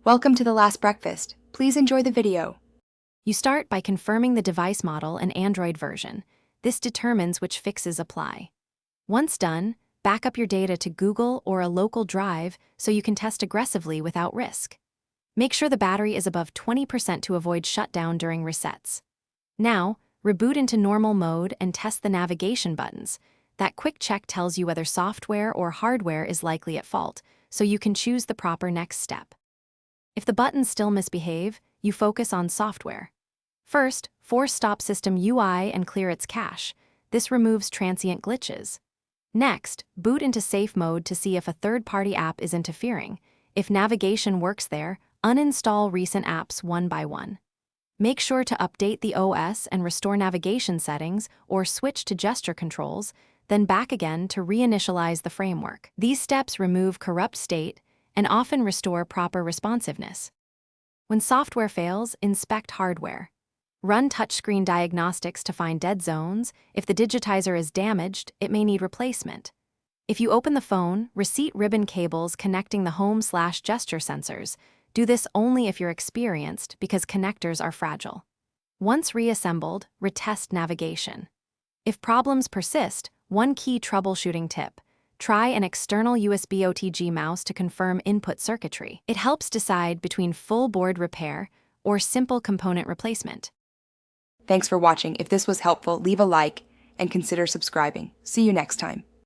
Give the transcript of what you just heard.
Welcome to The Last Breakfast. Please enjoy the video. You start by confirming the device model and Android version. This determines which fixes apply. Once done, back up your data to Google or a local drive so you can test aggressively without risk. Make sure the battery is above 20% to avoid shutdown during resets. Now, reboot into normal mode and test the navigation buttons. That quick check tells you whether software or hardware is likely at fault, so you can choose the proper next step. If the buttons still misbehave, you focus on software. First, force stop system UI and clear its cache. This removes transient glitches. Next, boot into safe mode to see if a third-party app is interfering. If navigation works there, uninstall recent apps one by one. Make sure to update the OS and restore navigation settings or switch to gesture controls, then back again to reinitialize the framework. These steps remove corrupt state and often restore proper responsiveness. When software fails, inspect hardware. Run touchscreen diagnostics to find dead zones. If the digitizer is damaged, it may need replacement. If you open the phone, receipt ribbon cables connecting the home/gesture sensors. Do this only if you're experienced because connectors are fragile. Once reassembled, retest navigation. If problems persist, one key troubleshooting tip: try an external USB OTG mouse to confirm input circuitry. It helps decide between full board repair or simple component replacement. Thanks for watching. If this was helpful, leave a like and consider subscribing. See you next time.